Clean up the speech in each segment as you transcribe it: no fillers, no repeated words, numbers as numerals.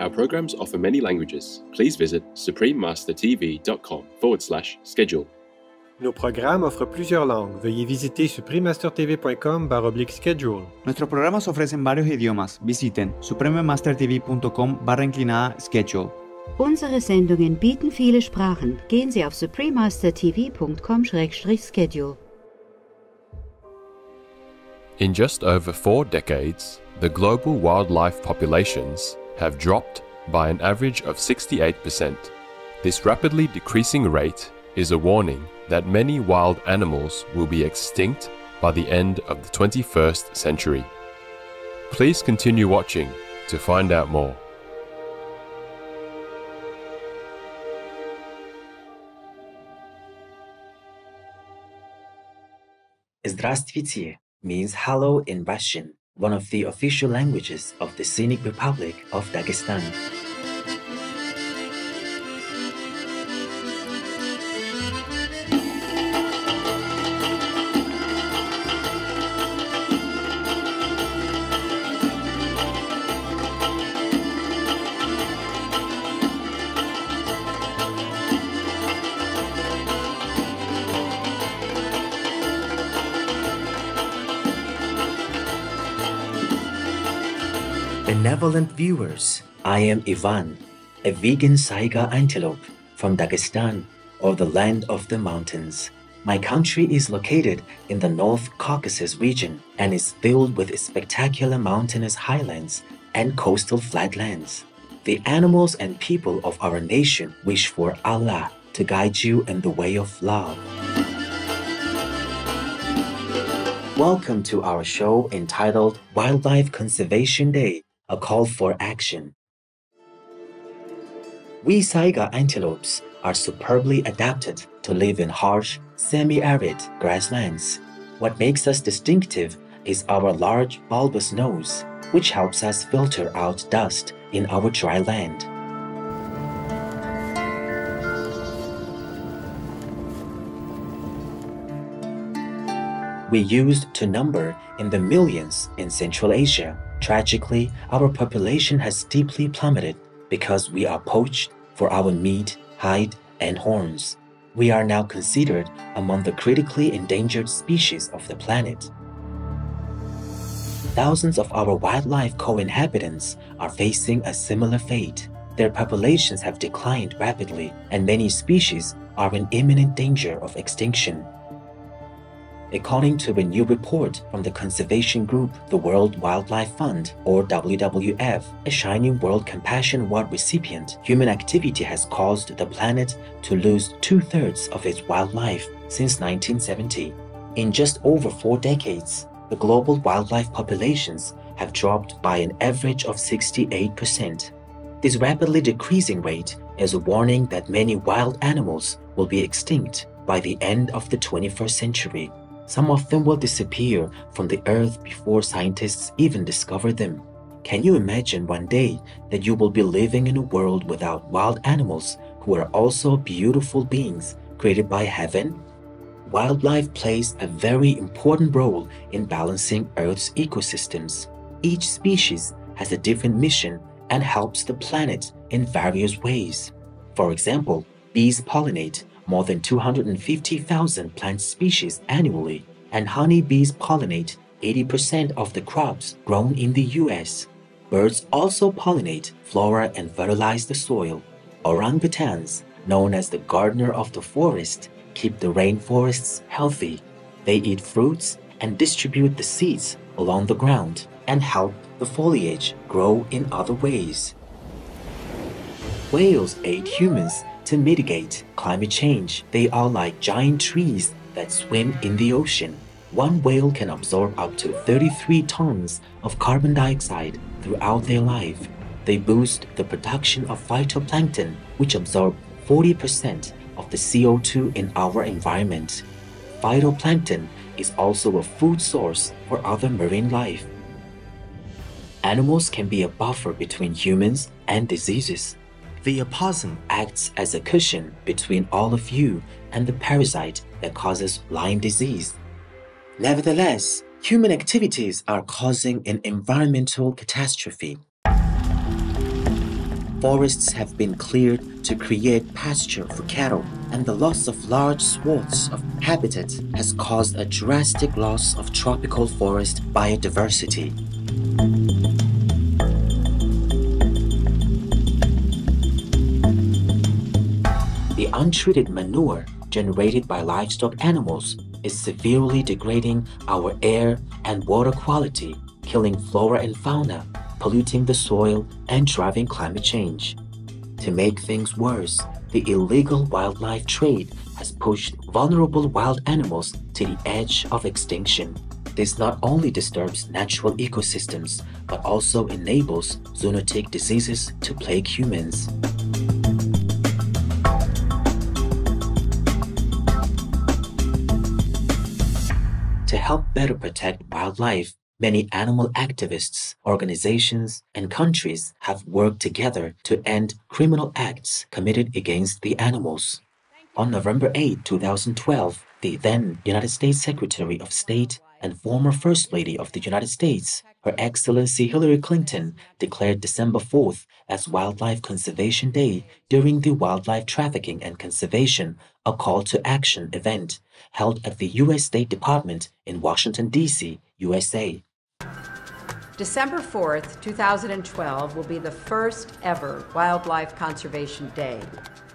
Our programs offer many languages. Please visit suprememastertv.com/schedule. Nos programas offrent plusieurs langues. Veuillez visiter suprememastertv.com/schedule. Nuestros programas ofrecen varios idiomas. Visiten suprememastertv.com/schedule. Unsere Sendungen bieten viele Sprachen. Gehen Sie auf suprememastertv.com/schedule. In just over 4 decades, the global wildlife populations have dropped by an average of 68%. This rapidly decreasing rate is a warning that many wild animals will be extinct by the end of the 21st century. Please continue watching to find out more. Здравствуйте means hello in Russian, one of the official languages of the Scenic Republic of Dagestan. Benevolent viewers, I am Ivan, a vegan saiga antelope from Dagestan, or the land of the mountains. My country is located in the North Caucasus region and is filled with spectacular mountainous highlands and coastal flatlands. The animals and people of our nation wish for Allah to guide you in the way of love. Welcome to our show entitled Wildlife Conservation Day, a call for action. We saiga antelopes are superbly adapted to live in harsh, semi-arid grasslands. What makes us distinctive is our large bulbous nose, which helps us filter out dust in our dry land. We used to number in the millions in Central Asia. Tragically, our population has steeply plummeted because we are poached for our meat, hide, and horns. We are now considered among the critically endangered species of the planet. Thousands of our wildlife co-inhabitants are facing a similar fate. Their populations have declined rapidly, and many species are in imminent danger of extinction. According to a new report from the conservation group, the World Wildlife Fund, or WWF, a Shining World Compassion Award recipient, human activity has caused the planet to lose 2/3 of its wildlife since 1970. In just over 4 decades, the global wildlife populations have dropped by an average of 68%. This rapidly decreasing rate is a warning that many wild animals will be extinct by the end of the 21st century. Some of them will disappear from the earth before scientists even discover them. Can you imagine one day that you will be living in a world without wild animals who are also beautiful beings created by heaven? Wildlife plays a very important role in balancing Earth's ecosystems. Each species has a different mission and helps the planet in various ways. For example, bees pollinate more than 250,000 plant species annually, and honeybees pollinate 80% of the crops grown in the US. Birds also pollinate flora and fertilize the soil. Orangutans, known as the gardener of the forest, keep the rainforests healthy. They eat fruits and distribute the seeds along the ground and help the foliage grow in other ways. Whales aid humans to mitigate climate change. They are like giant trees that swim in the ocean. One whale can absorb up to 33 tons of carbon dioxide throughout their life. They boost the production of phytoplankton, which absorb 40% of the CO2 in our environment. Phytoplankton is also a food source for other marine life. Animals can be a buffer between humans and diseases. The opossum acts as a cushion between all of you and the parasite that causes Lyme disease. Nevertheless, human activities are causing an environmental catastrophe. Forests have been cleared to create pasture for cattle, and the loss of large swaths of habitat has caused a drastic loss of tropical forest biodiversity. The untreated manure generated by livestock animals is severely degrading our air and water quality, killing flora and fauna, polluting the soil, and driving climate change. To make things worse, the illegal wildlife trade has pushed vulnerable wild animals to the edge of extinction. This not only disturbs natural ecosystems, but also enables zoonotic diseases to plague humans. To help better protect wildlife, many animal activists, organizations, and countries have worked together to end criminal acts committed against the animals. On November 8, 2012, the then United States Secretary of State and former First Lady of the United States, Her Excellency Hillary Clinton, declared December 4th as Wildlife Conservation Day during the Wildlife Trafficking and Conservation, a Call to Action event held at the U.S. State Department in Washington, D.C., USA. December 4th, 2012 will be the first ever Wildlife Conservation Day.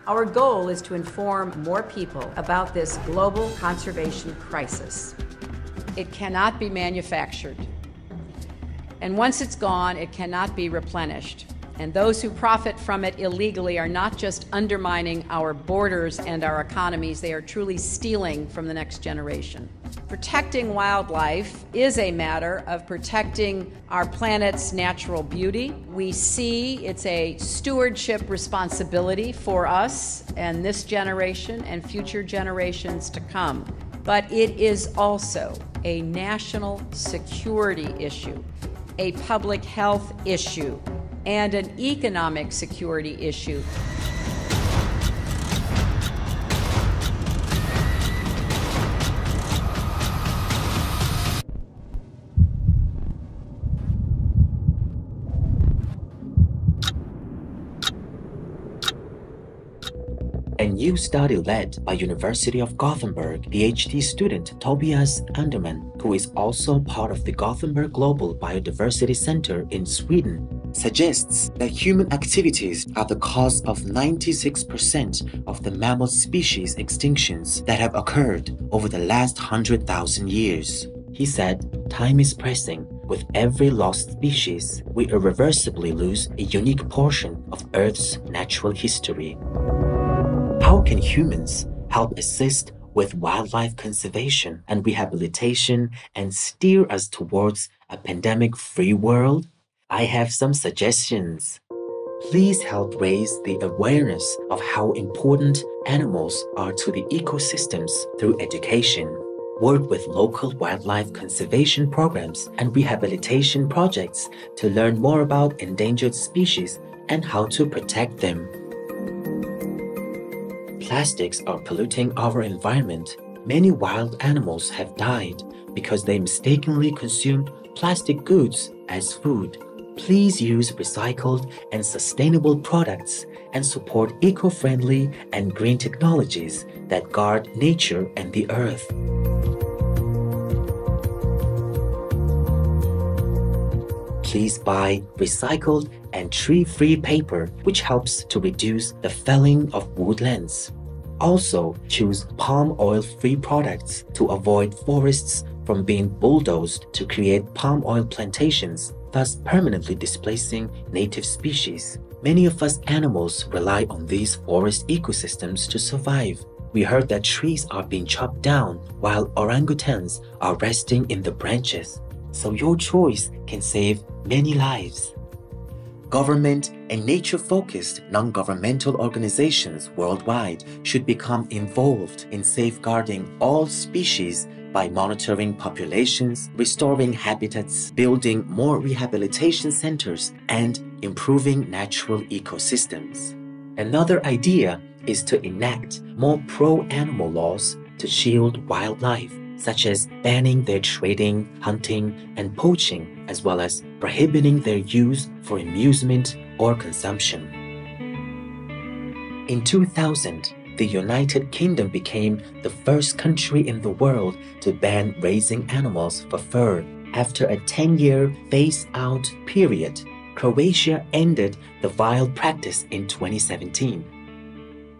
Our goal is to inform more people about this global conservation crisis. It cannot be manufactured. And once it's gone, it cannot be replenished. And those who profit from it illegally are not just undermining our borders and our economies, they are truly stealing from the next generation. Protecting wildlife is a matter of protecting our planet's natural beauty. We see it's a stewardship responsibility for us and this generation and future generations to come. But it is also a national security issue, a public health issue, and an economic security issue. A new study led by University of Gothenburg PhD student Tobias Anderman, who is also part of the Gothenburg Global Biodiversity Center in Sweden, suggests that human activities are the cause of 96% of the mammal species extinctions that have occurred over the last 100,000 years. He said, "Time is pressing. With every lost species, we irreversibly lose a unique portion of Earth's natural history." How can humans help assist with wildlife conservation and rehabilitation and steer us towards a pandemic-free world? I have some suggestions. Please help raise the awareness of how important animals are to the ecosystems through education. Work with local wildlife conservation programs and rehabilitation projects to learn more about endangered species and how to protect them. Plastics are polluting our environment. Many wild animals have died because they mistakenly consumed plastic goods as food. Please use recycled and sustainable products and support eco-friendly and green technologies that guard nature and the earth. Please buy recycled and tree-free paper, which helps to reduce the felling of woodlands. Also, choose palm oil-free products to avoid forests from being bulldozed to create palm oil plantations, thus permanently displacing native species. Many of us animals rely on these forest ecosystems to survive. We heard that trees are being chopped down while orangutans are resting in the branches. So your choice can save many lives. Government and nature-focused non-governmental organizations worldwide should become involved in safeguarding all species by monitoring populations, restoring habitats, building more rehabilitation centers, and improving natural ecosystems. Another idea is to enact more pro-animal laws to shield wildlife, such as banning their trading, hunting, and poaching, as well as prohibiting their use for amusement or consumption. In 2000, the United Kingdom became the first country in the world to ban raising animals for fur. After a 10-year phase-out period, Croatia ended the vile practice in 2017.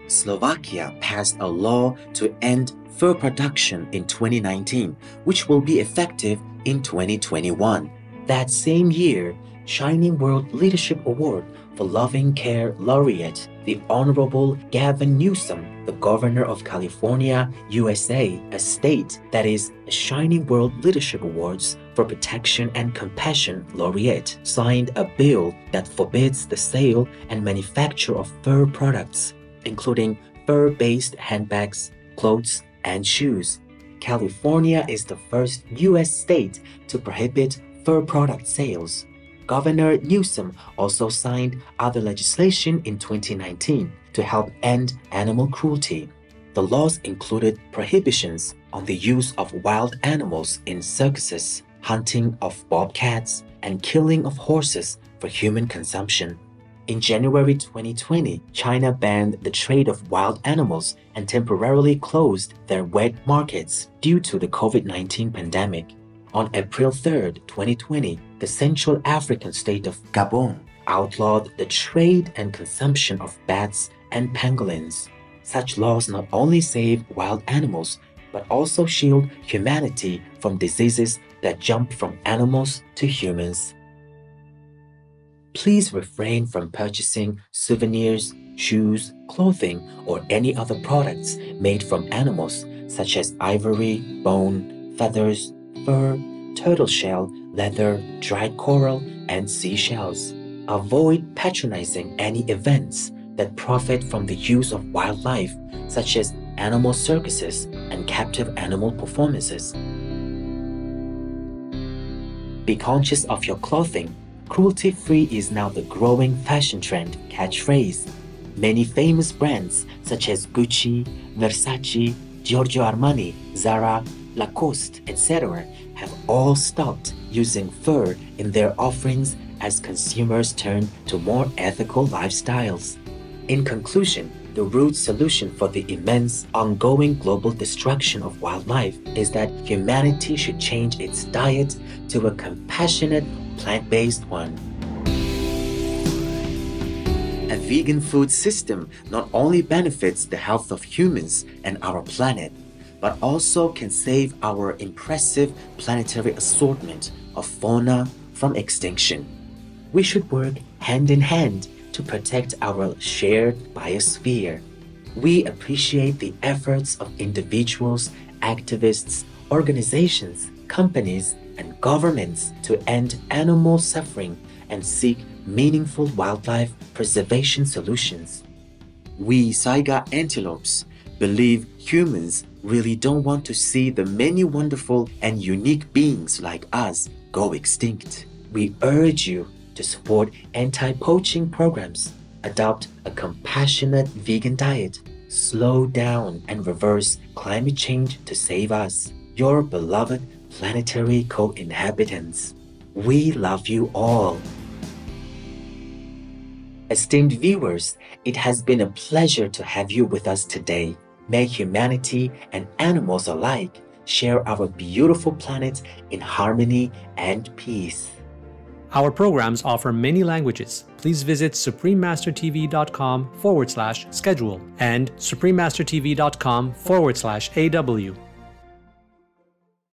Slovakia passed a law to end fur production in 2019, which will be effective in 2021. That same year, Shining World Leadership Award for Loving Care laureate, the Honorable Gavin Newsom, the Governor of California, USA, a state that is a Shining World Leadership Awards for Protection and Compassion laureate, signed a bill that forbids the sale and manufacture of fur products, including fur-based handbags, clothes, and shoes. California is the first U.S. state to prohibit fur product sales. Governor Newsom also signed other legislation in 2019 to help end animal cruelty. The laws included prohibitions on the use of wild animals in circuses, hunting of bobcats, and killing of horses for human consumption. In January 2020, China banned the trade of wild animals and temporarily closed their wet markets due to the COVID-19 pandemic. On April 3, 2020, the Central African state of Gabon outlawed the trade and consumption of bats and pangolins. Such laws not only save wild animals, but also shield humanity from diseases that jump from animals to humans. Please refrain from purchasing souvenirs, shoes, clothing, or any other products made from animals such as ivory, bone, feathers, fur, turtle shell, leather, dried coral, and seashells. Avoid patronizing any events that profit from the use of wildlife, such as animal circuses and captive animal performances. Be conscious of your clothing. Cruelty-free is now the growing fashion trend catchphrase. Many famous brands such as Gucci, Versace, Giorgio Armani, Zara, Lacoste, etc. have all stopped using fur in their offerings as consumers turn to more ethical lifestyles. In conclusion, the root solution for the immense ongoing global destruction of wildlife is that humanity should change its diet to a compassionate, plant-based one. A vegan food system not only benefits the health of humans and our planet, but also can save our impressive planetary assortment of fauna from extinction. We should work hand in hand to protect our shared biosphere. We appreciate the efforts of individuals, activists, organizations, companies, and governments to end animal suffering and seek meaningful wildlife preservation solutions. We Saiga antelopes believe humans really don't want to see the many wonderful and unique beings like us go extinct. We urge you to support anti-poaching programs, adopt a compassionate vegan diet, slow down and reverse climate change to save us, your beloved planetary co-inhabitants. We love you all. Esteemed viewers, it has been a pleasure to have you with us today. May humanity and animals alike share our beautiful planet in harmony and peace. Our programs offer many languages. Please visit suprememastertv.com/schedule and suprememastertv.com/AW.